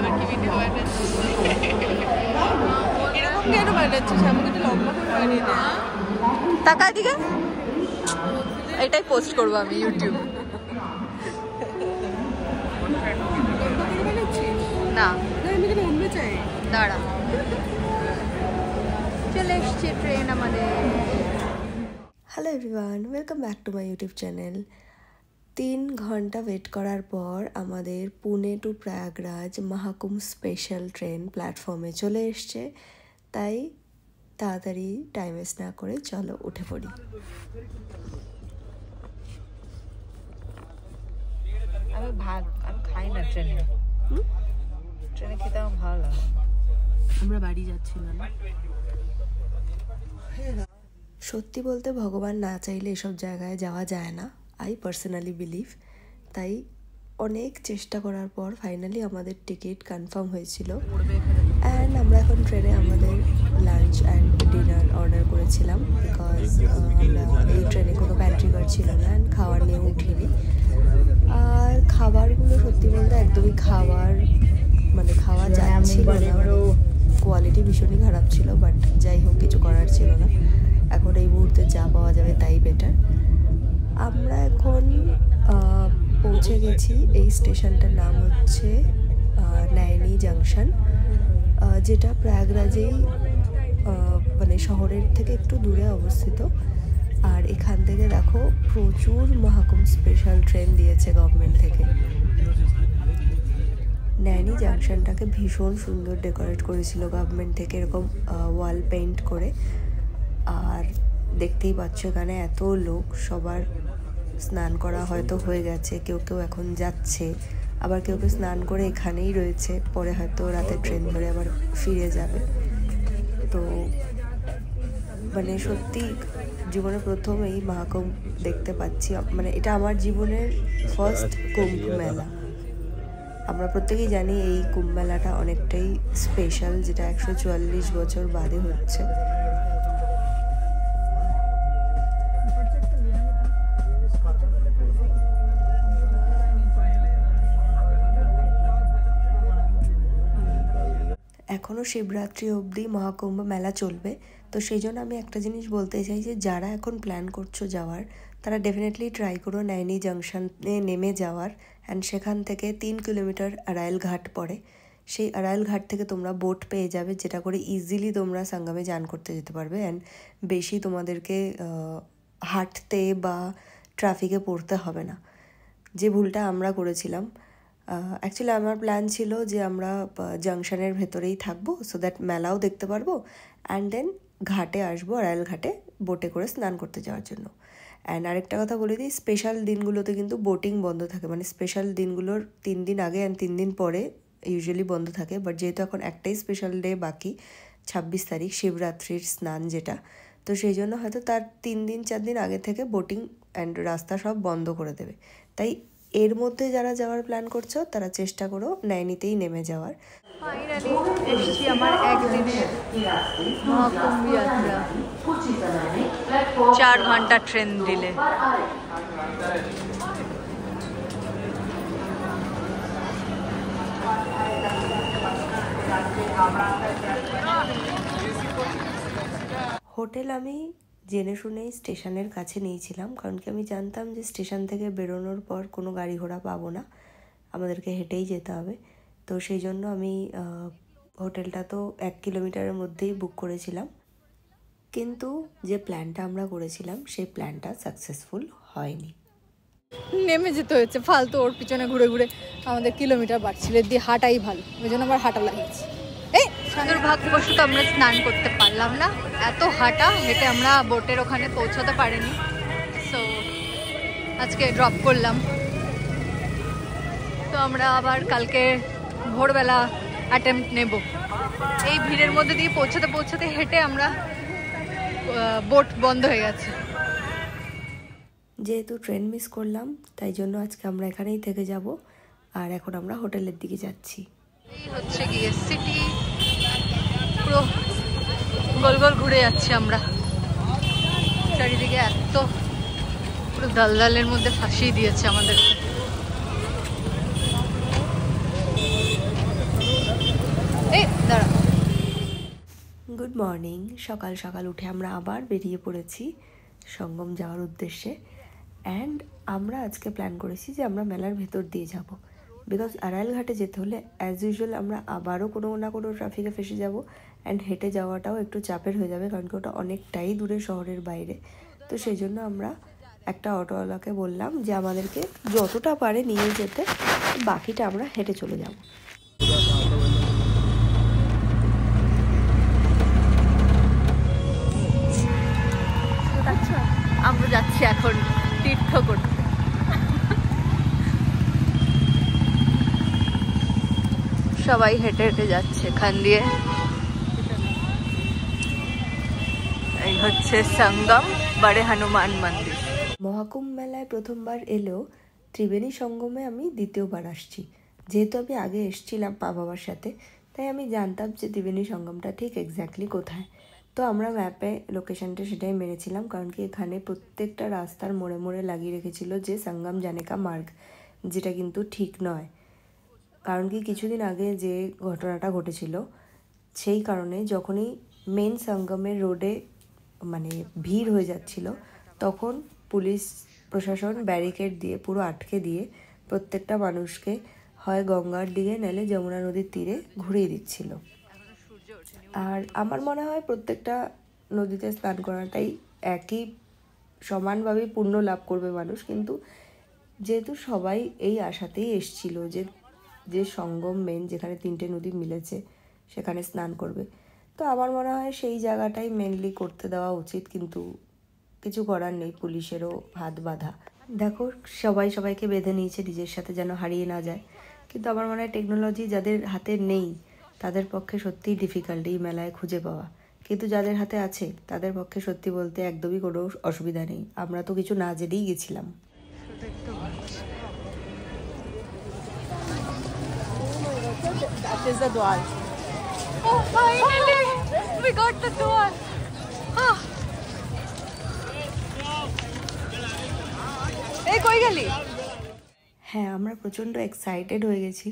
আবার কি ভিডিও বানাচ্ছিস? এরকম কেন বানাচ্ছিস? আমাকে তো লম্বা করে বানিয়ে দে। টাকা দিকে এটাই পোস্ট করবো আমি ইউটিউবে। না দাঁড়া, চলে এসছে ট্রেন আমাদের। Hello everyone, welcome back to my YouTube channel. 3 ঘন্টা ওয়েট করার পর আমাদের Pune to Prayagraj Mahakumbh special train প্ল্যাটফর্মে চলে এসছে। তাই তাড়াতাড়ি টাইম ওয়েস্ট না করে চলো উঠে পড়ি। আমি খাই না ট্রেনে, ট্রেনে খেতে আমার ভালো লাগে। আমরা বাড়ি যাচ্ছিলাম। সত্যি বলতে ভগবান না চাইলে এসব জায়গায় যাওয়া যায় না, আই পার্সোনালি বিলিভ। তাই অনেক চেষ্টা করার পর ফাইনালি আমাদের টিকিট কনফার্ম হয়েছিল। অ্যান্ড আমরা এখন ট্রেনে আমাদের লাঞ্চ অ্যান্ড ডিনার অর্ডার করেছিলাম, বিকজ আমরা এই ট্রেনে কোনো প্যান্ট্রি কার ছিল না অ্যান্ড খাবার নিয়ে উঠিনি। আর খাবারগুলো সত্যি বলতে একদমই খাওয়া যাচ্ছিল না, কোয়ালিটি ভীষণই খারাপ ছিল। বাট যাই হোক, কিছু করার ছিল না। এখন এই মুহূর্তে যা পাওয়া যাবে তাই বেটার। আমরা এখন পৌঁছে গেছি। এই স্টেশনটার নাম হচ্ছে নাইনি জাংশন, যেটা প্রয়াগরাজেই মানে শহরের থেকে একটু দূরে অবস্থিত। আর এখান থেকে দেখো প্রচুর মহাকুম্ভ স্পেশাল ট্রেন দিয়েছে গভর্নমেন্ট থেকে। নাইনি জাংশনটাকে ভীষণ সুন্দর ডেকোরেট করেছিল গভর্নমেন্ট থেকে, এরকম ওয়াল পেইন্ট করে। আর দেখতেই পাচ্ছ এখানে এত লোক, সবার স্নান করা হয়তো হয়ে গেছে, কেউ কেউ এখন যাচ্ছে, আবার কেউ কেউ স্নান করে এখানেই রয়েছে, পরে হয়তো রাতে ট্রেন ধরে আবার ফিরে যাবে। তো মানে সত্যি জীবনে প্রথম এই মহাকুম্ভ দেখতে পাচ্ছি। মানে এটা আমার জীবনের ফার্স্ট কুম্ভ মেলা। আমরা প্রত্যেকেই জানি এই কুম্ভ মেলাটা অনেকটাই স্পেশাল, যেটা 144 বছর বাদে হচ্ছে। এখনও শিবরাত্রি অবধি মহাকুম্ভ মেলা চলবে। তো সেই জন্য আমি একটা জিনিস বলতে চাই যে যারা এখন প্ল্যান করছো যাওয়ার, তারা ডেফিনেটলি ট্রাই করো নাইনি জাংশনে নেমে যাওয়ার। অ্যান্ড সেখান থেকে 3 কিলোমিটার আড়াইল ঘাট পড়ে। সেই আড়াইল ঘাট থেকে তোমরা বোট পেয়ে যাবে, যেটা করে ইজিলি তোমরা সঙ্গমে চান করতে যেতে পারবে। অ্যান্ড বেশি তোমাদেরকে হাঁটতে বা ট্রাফিকে পড়তে হবে না, যে ভুলটা আমরা করেছিলাম। অ্যাকচুয়ালি আমার প্ল্যান ছিল যে আমরা জাংশনের ভেতরেই থাকবো, সো দ্যাট মেলাও দেখতে পারবো অ্যান্ড দেন ঘাটে আসবো, আড়াইল ঘাটে বোটে করে স্নান করতে যাওয়ার জন্য। অ্যান্ড আরেকটা কথা বলে দিই, স্পেশাল দিনগুলোতে কিন্তু বোটিং বন্ধ থাকে। মানে স্পেশাল দিনগুলোর 3 দিন আগে অ্যান্ড 3 দিন পরে ইউজুয়ালি বন্ধ থাকে। বাট যেহেতু এখন একটাই স্পেশাল ডে বাকি, 26 তারিখ শিবরাত্রির স্নান যেটা, তো সেই জন্য হয়তো তার 3 দিন 4 দিন আগে থেকে বোটিং অ্যান্ড রাস্তা সব বন্ধ করে দেবে। তাই এর মধ্যে যারা যাওয়ার প্ল্যান করছো তারা চেষ্টা করো নাইনিতেই নেমে যাওয়ার। ফাইনালি এসেছি আমার একদিনের মহাকুম্ভ যাত্রা। 4 ঘন্টা ট্রেন ডিলে। হোটেল আমি জেনে শুনেই স্টেশনের কাছে নিয়েছিলাম, কারণ কি আমি জানতাম যে স্টেশন থেকে বেরোনোর পর কোনো গাড়ি ঘোড়া পাবো না, আমাদেরকে হেঁটেই যেতে হবে। তো সেই জন্য আমি হোটেলটা তো 1 কিলোমিটারের মধ্যেই বুক করেছিলাম। কিন্তু যে প্ল্যানটা আমরা করেছিলাম সেই প্ল্যানটা সাকসেসফুল হয়নি। নেমে যেতে হয়েছে ফালতু, ওর পিছনে ঘুরে ঘুরে আমাদের কিলোমিটার বাড়ছিল। দিয়ে হাঁটাই ভালো, ওই জন্য আমার হাঁটা লাগিয়েছে। এই দুর্ভাগ্যবশত আমরা স্নান করতে পারলাম না, এত হেঁটে আমরা বোটের ওখানে পৌঁছতে পারিনি। সো আজকে ড্রপ করলাম। তো আমরা আবার কালকে ভোরবেলা অ্যাটেম্প্ট নেব। এই ভিড়ের মধ্যে দিয়ে পৌঁছতে হেঁটে আমরা বোট বন্ধ হয়ে গেছে। যেহেতু ট্রেন মিস করলাম, তাই জন্য আজকে আমরা এখানেই থেকে যাব। আর এখন আমরা হোটেলের দিকে যাচ্ছি। এই হচ্ছে গিয়ে সিটি, পুরো গোল গোল ঘুরে যাচ্ছি আমরা। চারিদিকে এত পুরো দলদলের মধ্যে ফাঁসিয়ে দিয়েছে আমাদেরকে। মর্নিং, সকাল সকাল উঠে আমরা আবার বেরিয়ে পড়েছি সঙ্গম যাওয়ার উদ্দেশ্যে। অ্যান্ড আমরা আজকে প্ল্যান করেছি যে আমরা মেলার ভেতর দিয়ে যাব, বিকজ আড়াইলঘাটে যেতে হলে অ্যাজ ইউজুয়াল আমরা আবারও কোনো না কোনো ট্রাফিকে ফেসে যাব। অ্যান্ড হেঁটে যাওয়াটাও একটু চাপের হয়ে যাবে, কারণ কি ওটা অনেকটাই দূরে শহরের বাইরে। তো সেই জন্য আমরা একটা অটোওয়ালাকে বললাম যে আমাদেরকে যতটা পারে নিয়ে যেতে, বাকিটা আমরা হেঁটে চলে যাব। আমরা যাচ্ছি এখন তীর্থ করতে। সবাই হেঁটে হেঁটে যাচ্ছে এখান দিয়ে। এই হচ্ছে সঙ্গম বড়ে হনুমান মন্দির। মহাকুম্ভ মেলায় প্রথমবার এলেও ত্রিবেণী সঙ্গমে আমি দ্বিতীয়বার আসছি। যেহেতু আমি আগে এসেছিলাম মা বাবার সাথে, তাই আমি জানতাম যে ত্রিবেণী সঙ্গমটা ঠিক এক্স্যাক্টলি কোথায়। তো আমরা ম্যাপে লোকেশনটা সেটাই মেরেছিলাম, কারণ কি এখানে প্রত্যেকটা রাস্তার মোড়ে মোড়ে লাগিয়ে রেখেছিল যে সঙ্গম জানে কা মার্গ, যেটা কিন্তু ঠিক নয়। কারণ কি কিছুদিন আগে যে ঘটনাটা ঘটেছিল, সেই কারণে যখনই মেন সঙ্গমের রোডে মানে ভিড় হয়ে যাচ্ছিল, তখন পুলিশ প্রশাসন ব্যারিকেড দিয়ে পুরো আটকে দিয়ে প্রত্যেকটা মানুষকে হয় গঙ্গার দিকে নাহলে যমুনা নদীর তীরে ঘুরিয়ে দিচ্ছিল। আর আমার মনে হয় প্রত্যেকটা নদীতে স্নান করাটাই একই সমানভাবে পুণ্য লাভ করবে মানুষ, কিন্তু যেহেতু সবাই এই আশাতেই এসছিল যে সঙ্গম মেন যেখানে তিনটে নদী মিলেছে সেখানে স্নান করবে, তো আমার মনে হয় সেই জায়গাটাই মেনলি করতে দেওয়া উচিত। কিন্তু কিছু করার নেই, পুলিশেরও হাত বাঁধা। দেখো সবাই সবাইকে বেঁধে নিয়েছে নিজের সাথে যেন হারিয়ে না যায়, কিন্তু আমার মনে হয় টেকনোলজি যাদের হাতে নেই তাদের পক্ষে সত্যিই ডিফিকাল্ট এই মেলায় খুঁজে পাওয়া, কিন্তু যাদের হাতে আছে তাদের পক্ষে সত্যি বলতে একদমই কোনো অসুবিধা নেই। আমরা তো কিছু না জেনেই গেছিলাম। That is the Dwar. Oh, finally we got the door. এই কই গেলি? হ্যাঁ, আমরা প্রচণ্ড এক্সাইটেড হয়ে গেছি,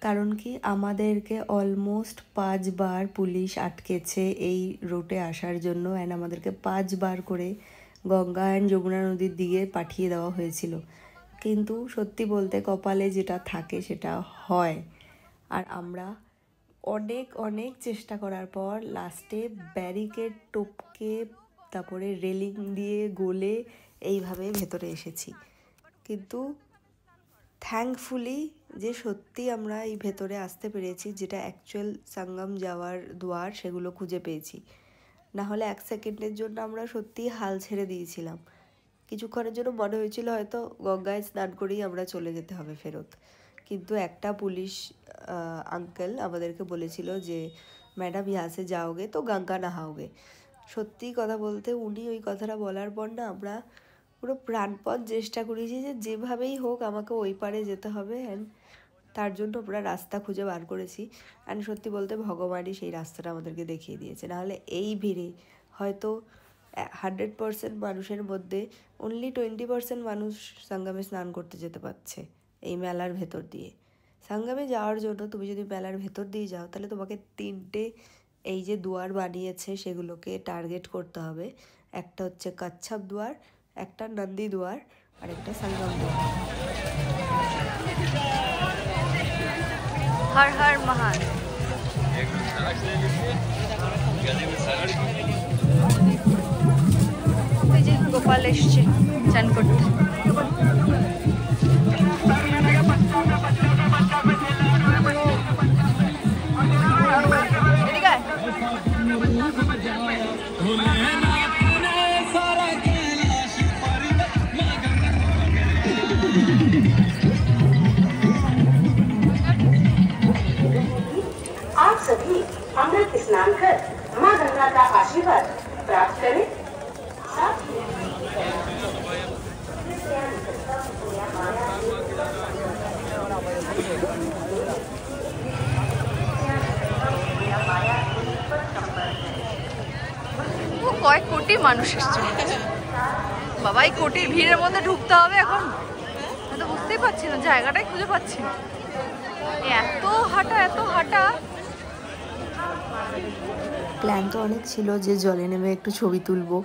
কারণ কি আমাদেরকে অলমোস্ট 5 বার পুলিশ আটকেছে এই রুটে আসার জন্য। অ্যান্ড আমাদেরকে 5 বার করে গঙ্গা অ্যান্ড যমুনা নদীর দিকে পাঠিয়ে দেওয়া হয়েছিল, কিন্তু সত্যি বলতে কপালে যেটা থাকে সেটা হয়। আর আমরা অনেক অনেক চেষ্টা করার পর লাস্টে ব্যারিকেড টপকে তারপরে রেলিং দিয়ে গলে এইভাবে ভেতরে এসেছি। কিন্তু থ্যাঙ্কফুলি যে সত্যি আমরা এই ভেতরে আসতে পেরেছি, যেটা অ্যাকচুয়াল সঙ্গম যাওয়ার দুয়ার, সেগুলো খুঁজে পেয়েছি। না হলে 1 সেকেন্ডের জন্য আমরা সত্যিই হাল ছেড়ে দিয়েছিলাম। কিছুক্ষণের জন্য মনে হয়েছিল হয়তো গঙ্গায় স্নান করেই আমরা চলে যেতে হবে ফেরত, কিন্তু একটা পুলিশ আঙ্কেল আমাদেরকে বলেছিল যে ম্যাডাম ইহা সে যাওগে তো গঙ্গা নাহাওগে। সত্যি কথা বলতে উনি ওই কথাটা বলার পর না আমরা পুরো প্রাণপণ চেষ্টা করেছি যে যেভাবেই হোক আমাকে ওই পারে যেতে হবে। অ্যান্ড তার জন্য আমরা রাস্তা খুঁজে বার করেছি। অ্যান্ড সত্যি বলতে ভগবানই সেই রাস্তাটা আমাদেরকে দেখিয়ে দিয়েছে, নাহলে এই ভিড়ে হয়তো 100% মানুষের মধ্যে অনলি 20% মানুষ সঙ্গমে স্নান করতে যেতে পারছে এই মেলার ভেতর দিয়ে। সঙ্গমে যাওয়ার জন্য তুমি যদি মেলার ভেতর দিয়ে যাও, তাহলে তোমাকে 3টে এই যে দুয়ার বানিয়েছে সেগুলোকে টার্গেট করতে হবে। একটা হচ্ছে কচ্ছপ দুয়ার, একটা নন্দী দুয়ার, আর একটা সঙ্গম দুয়ার। হর হর মহাদেব। এই যে গোপাল এসছে চান করতে। आप सभी अमृत स्नान कर मां गंगा का आशीर्वाद प्राप्त करें। কয়েক কোটি মানুষ এসছে বাবা, এই কোটির ভিড়ের মধ্যে ঢুকতে হবে এখন। আমি তো বুঝতেই পারছি না, জায়গাটাই খুঁজে পাচ্ছি না। এত হাঁটা প্ল্যান তো অনেক ছিল যে জলে নেমে একটু ছবি তুলবো,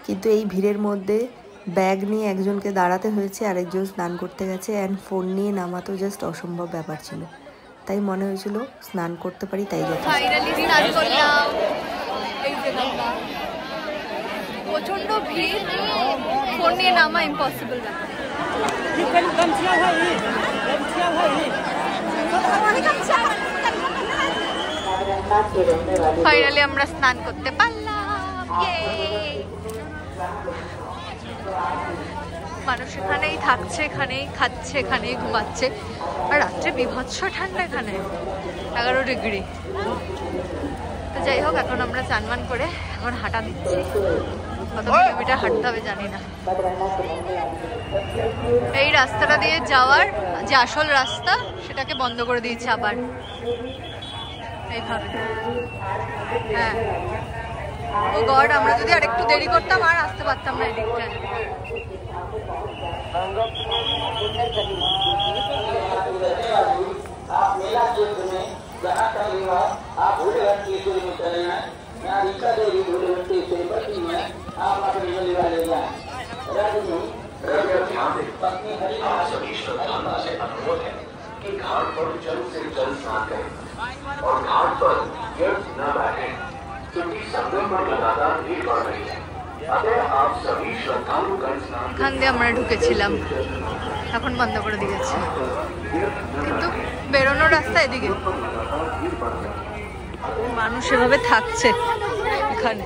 কিন্তু এই ভিড়ের মধ্যে ব্যাগ নিয়ে একজনকে দাঁড়াতে হয়েছে, আরেকজন স্নান করতে গেছে, অ্যান্ড ফোন নিয়ে নামা তো জাস্ট অসম্ভব ব্যাপার ছিল। তাই মনে হয়েছিল স্নান করতে পারি, তাই যথেষ্ট। ফাইনালি স্নান করলাম। এই যে গঙ্গা, প্রচন্ড ভিড়, ফোন নিয়ে নামা ইম্পসিবল ব্যাপার। ফাইনালি আমরা স্নান করতে পারলাম। মানুষ এখানেই থাকছে, এখানেই খাচ্ছে, এখানেই ঘুমাচ্ছে, আর রাত্রে বিভৎস ঠান্ডা এখানে, 11 ডিগ্রি। তো যাই হোক, এখন আমরা চানমান করে এখন হাঁটা দিচ্ছি। কত কিলোমিটার হাঁটতে হবে জানি না। এই রাস্তাটা দিয়ে যাওয়ার যে আসল রাস্তা, সেটাকে বন্ধ করে দিয়েছে আবার এইভাবে। হ্যাঁ, ও গড, আমরা যদি আরেকটু দেরি করতাম আর আসতে পারতাম না এদিকটায়। घाट पर जल्द से जल्द स्नान करें और घाट पर व्यर्थ न बैठें, क्योंकि संगम पर लगातार भीड़ बढ़ रही है। अतः आप सभी श्रद्धालु कल स्नान এখান দিয়ে আমরা ঢুকেছিলাম, এখন বন্ধ করে দিয়েছে, কিন্তু বেরোনোর রাস্তা এদিকে। মানুষ এভাবে থাকছে এখানে,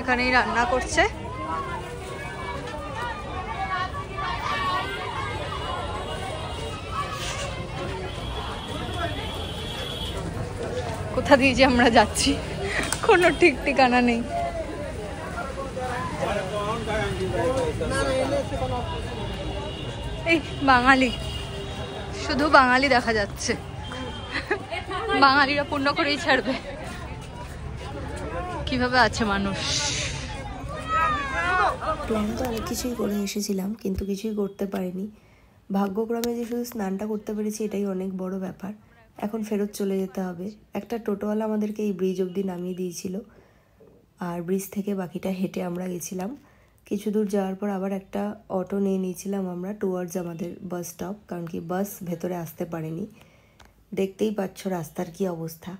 এখানেই রান্না করছে। কোথা দিয়ে যে আমরা যাচ্ছি কোনো ঠিক ঠিকানা নেই। এই বাঙালি, শুধু বাঙালি দেখা যাচ্ছে, বাঙালিরা পূর্ণ করেই ছাড়বে। কিভাবে আছে মানুষ। প্ল্যান তো অনেক কিছুই করে এসেছিলাম, কিন্তু কিছুই করতে পারিনি। ভাগ্যক্রমে যে শুধু স্নানটা করতে পেরেছি, এটাই অনেক বড় ব্যাপার। এখন ফেরত চলে যেতে হবে। একটা টোটোওয়ালা আমাদেরকে এই ব্রিজ অবধি নামিয়ে দিয়েছিল, আর ব্রিজ থেকে বাকিটা হেঁটে আমরা গেছিলাম। কিছু দূর যাওয়ার পর আবার একটা অটো নিয়ে নিয়েছিলাম আমরা টুয়ার্ডস আমাদের বাস স্টপ, কারণ কি বাস ভেতরে আসতে পারেনি। দেখতেই পাচ্ছ রাস্তার কি অবস্থা।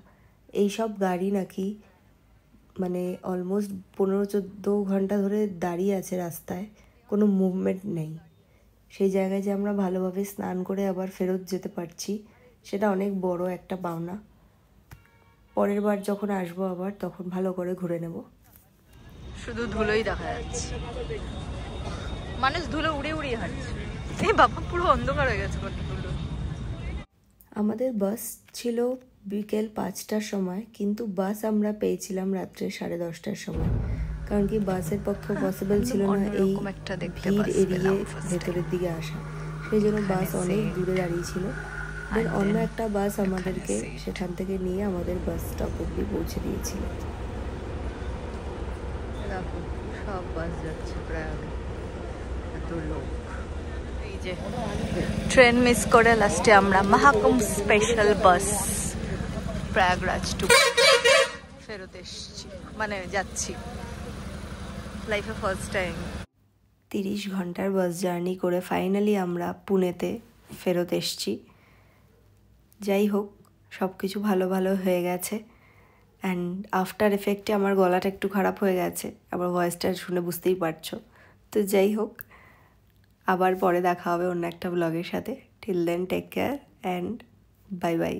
এই সব গাড়ি নাকি মানে অলমোস্ট 15-14 ঘন্টা ধরে দাঁড়িয়ে আছে রাস্তায়, কোনো মুভমেন্ট নেই। সেই জায়গায় যে আমরা ভালোভাবে স্নান করে আবার ফেরত যেতে পারছি, সেটা অনেক বড় একটা পাওনা। পরের বার যখন আসবো আবার, তখন ভালো করে ঘুরে নেব। শুধু ধুলোই দেখা যাচ্ছে, মানুষ ধুলো উড়ে উড়িয়ে হাঁটছে। এই বাবা, পুরো অন্ধকার হয়ে গেছে ধুলো। আমাদের বাস ছিল বিকেল 5টার সময়, কিন্তু বাস আমরা পেয়েছিলাম রাত্রে 10:30টার সময়, কারণ কি বাসের পক্ষে পসিবল ছিল না এই ভিড় এড়িয়ে ভেতরের দিকে আসা। সেই জন্য বাস অনেক দূরে দাঁড়িয়েছিল। দেন অন্য একটা বাস আমাদেরকে সেখান থেকে নিয়ে আমাদের বাস স্টপ অব্দি পৌঁছে দিয়েছিল। সব বাস যাচ্ছে প্রায়, এত লোক। এই যে ট্রেন মিস করে লাস্টে আমরা Mahakumbh special bus Prayagraj to ফেরত এসছি, মানে যাচ্ছি। লাইফে ফার্স্ট টাইম 30 ঘন্টার বাস জার্নি করে ফাইনালি আমরা পুনেতে ফেরত এসছি। যাই হোক, সব কিছু ভালো ভালো হয়ে গেছে। অ্যান্ড আফটার এফেক্টে আমার গলাটা একটু খারাপ হয়ে গেছে, আমার ভয়েসটা শুনে বুঝতেই পারছো। তো যাই হোক, আবার পরে দেখা হবে অন্য একটা ব্লগের সাথে। Till then take care and bye by.